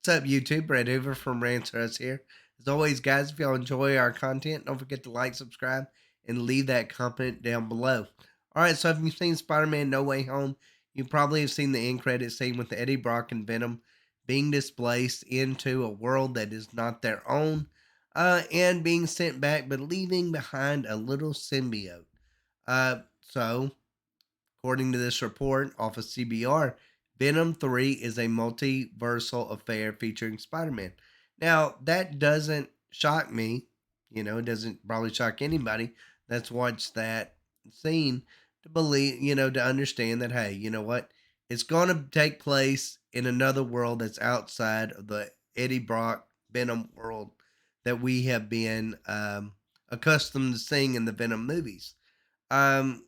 What's up, YouTube? Brett Hoover from Rants here. As always, guys, if y'all enjoy our content, don't forget to like, subscribe, and leave that comment down below. All right, so if you've seen Spider-Man No Way Home, you probably have seen the end credit scene with Eddie Brock and Venom being displaced into a world that is not their own, and being sent back, but leaving behind a little symbiote. So according to this report off of CBR, Venom 3 is a multiversal affair featuring Spider Man. Now, that doesn't shock me. It doesn't probably shock anybody that's watched that scene to believe, to understand that, hey, you know what? It's going to take place in another world that's outside of the Eddie Brock Venom world that we have been accustomed to seeing in the Venom movies. Um,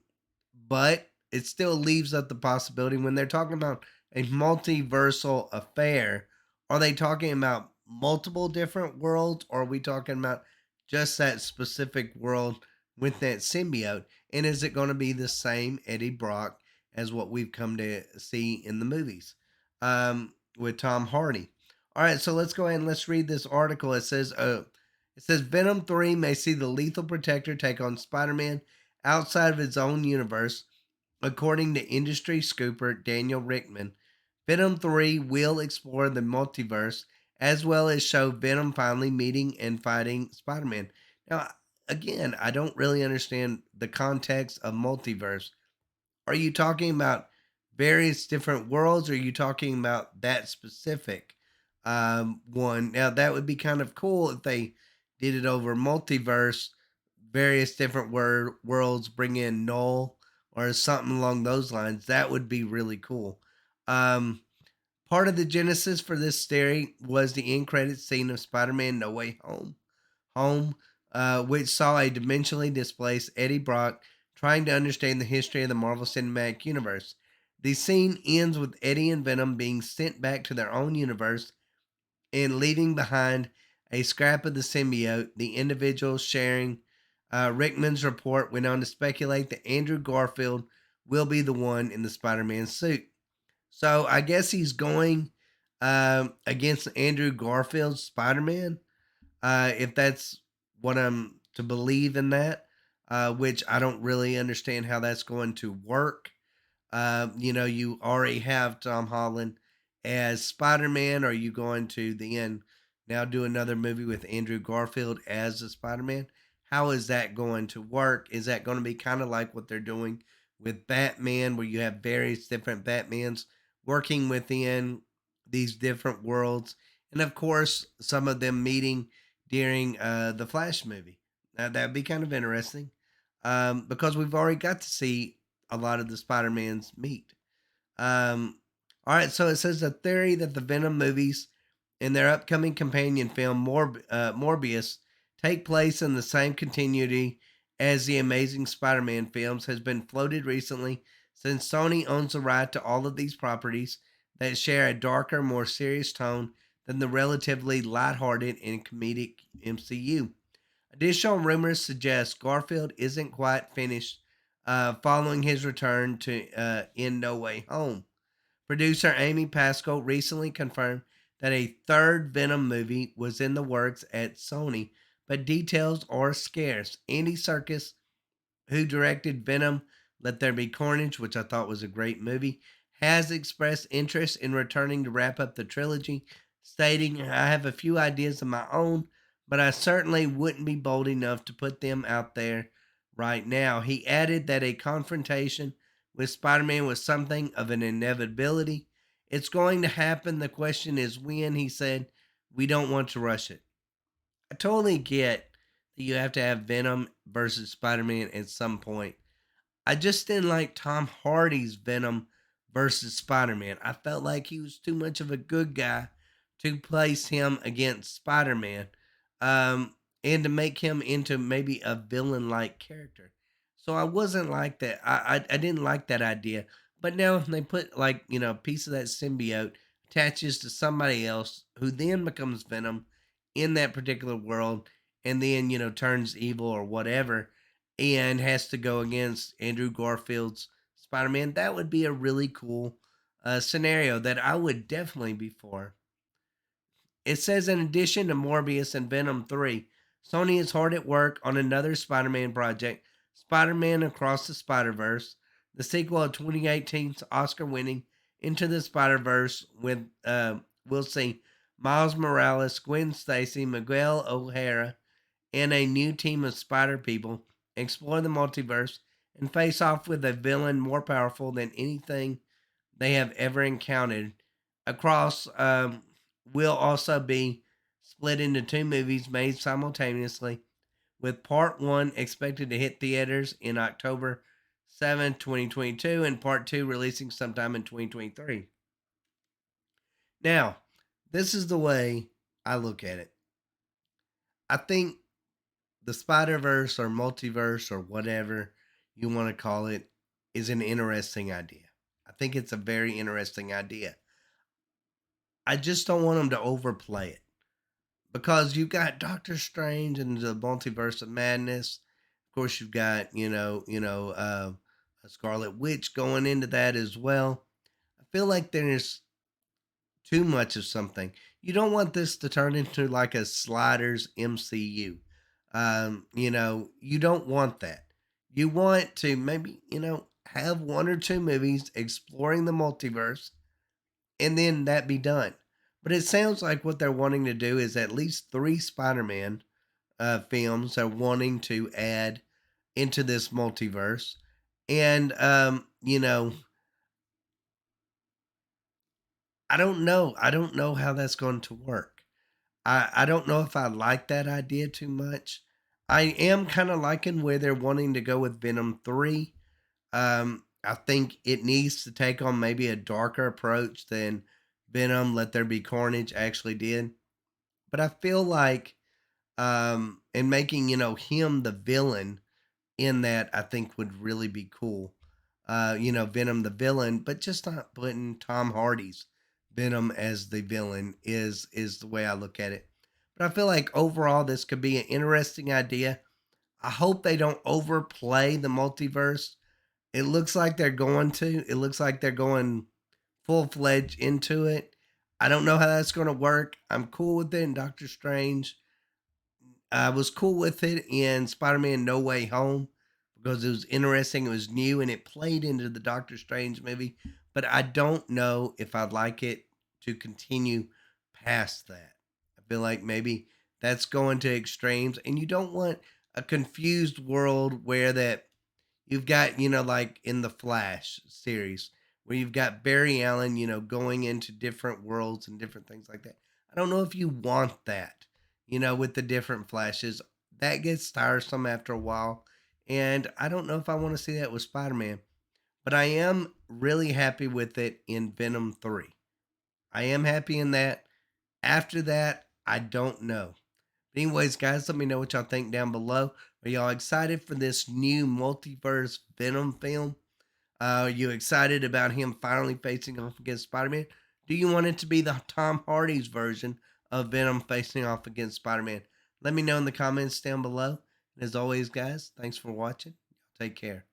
but it still leaves up the possibility when they're talking about a multiversal affair. Are they talking about multiple different worlds, or are we talking about just that specific world with that symbiote? And is it going to be the same Eddie Brock as what we've come to see in the movies with Tom Hardy? All right, so let's go ahead and let's read this article. It says Venom 3 may see the Lethal Protector take on Spider-Man outside of his own universe. According to industry scooper Daniel Rickman, Venom 3 will explore the multiverse as well as show Venom finally meeting and fighting Spider Man. Now, again, I don't really understand the context of multiverse. Are you talking about various different worlds, or are you talking about that specific one? Now, that would be kind of cool if they did it over multiverse, various different worlds, bring in Null or something along those lines. That would be really cool. Um, Part of the genesis for this theory was the end credits scene of Spider-Man No Way Home, which saw a dimensionally displaced Eddie Brock trying to understand the history of the Marvel Cinematic Universe. The scene ends with Eddie and Venom being sent back to their own universe and leaving behind a scrap of the symbiote. The individual sharing Rickman's report went on to speculate that Andrew Garfield will be the one in the Spider Man suit. So I guess he's going against Andrew Garfield's Spider Man, if that's what I'm to believe in that, which I don't really understand how that's going to work. You already have Tom Holland as Spider Man. Are you going to then now do another movie with Andrew Garfield as the Spider Man? How is that going to work? Is that going to be kind of like what they're doing with Batman, where you have various different Batmans working within these different worlds? And of course, some of them meeting during the Flash movie. That'd be kind of interesting because we've already got to see a lot of the Spider-Mans meet. All right, so it says a theory that the Venom movies and their upcoming companion film Morbius take place in the same continuity as the Amazing Spider-Man films has been floated recently, since Sony owns the right to all of these properties that share a darker, more serious tone than the relatively lighthearted and comedic MCU. Additional rumors suggest Garfield isn't quite finished following his return to in No Way Home. Producer Amy Pascal recently confirmed that a third Venom movie was in the works at Sony, but details are scarce. Andy Serkis, who directed Venom Let There Be Carnage, which I thought was a great movie, has expressed interest in returning to wrap up the trilogy, stating, I have a few ideas of my own, but I certainly wouldn't be bold enough to put them out there right now. He added that a confrontation with Spider Man was something of an inevitability. It's going to happen. The question is when, he said. We don't want to rush it. I totally get that you have to have Venom versus Spider Man at some point. I just didn't like Tom Hardy's Venom versus Spider Man. I felt like he was too much of a good guy to place him against Spider Man, and to make him into maybe a villain like character. So I wasn't like that. I didn't like that idea. But now they put, like, a piece of that symbiote attaches to somebody else who then becomes Venom in that particular world, and then turns evil or whatever, and has to go against Andrew Garfield's Spider Man. That would be a really cool scenario that I would definitely be for. It says in addition to Morbius and Venom 3, Sony is hard at work on another Spider Man project, Spider Man Across the Spiderverse, the sequel of 2018's Oscar winning Into the Spider-Verse with, we'll see, Miles Morales, Gwen Stacy, Miguel O'Hara, and a new team of spider people explore the multiverse and face off with a villain more powerful than anything they have ever encountered. Across will also be split into two movies made simultaneously, with part one expected to hit theaters in October 7th, 2022, and part two releasing sometime in 2023. Now, this is the way I look at it. I think the Spider Verse or multiverse or whatever you want to call it is an interesting idea. I think it's a very interesting idea. I just don't want them to overplay it because you've got Doctor Strange and the multiverse of madness. Of course, you've got a Scarlet Witch going into that as well. I feel like there's too much of something. You don't want this to turn into like a Sliders MCU. You don't want that. You want to maybe, have one or two movies exploring the multiverse and then that be done. But it sounds like what they're wanting to do is at least three Spider Man films are wanting to add into this multiverse. And, I don't know. I don't know how that's going to work. I don't know if I like that idea too much. I am kind of liking where they're wanting to go with Venom 3. I think it needs to take on maybe a darker approach than Venom Let There Be Carnage actually did. But I feel like and making, him the villain in that I think would really be cool. Venom the villain, but just not putting Tom Hardy's Venom as the villain is the way I look at it. But I feel like overall this could be an interesting idea. I hope they don't overplay the multiverse. It looks like they're going to. It looks like they're going full fledged into it. I don't know how that's going to work. I'm cool with it in Doctor Strange. I was cool with it in Spider-Man No Way Home because it was interesting, it was new, and it played into the Doctor Strange movie. But I don't know if I'd like it to continue past that. I feel like maybe that's going to extremes, and you don't want a confused world where that you've got, like in the Flash series, where you've got Barry Allen, going into different worlds and different things like that. I don't know if you want that, with the different Flashes. That gets tiresome after a while. And I don't know if I want to see that with Spider Man. But I am really happy with it in Venom 3. I am happy in that. After that, I don't know. But anyways, guys, let me know what y'all think down below. Are y'all excited for this new multiverse Venom film? Are you excited about him finally facing off against Spider Man? Do you want it to be the Tom Hardy's version of Venom facing off against Spider Man? Let me know in the comments down below. And as always, guys, thanks for watching. Take care.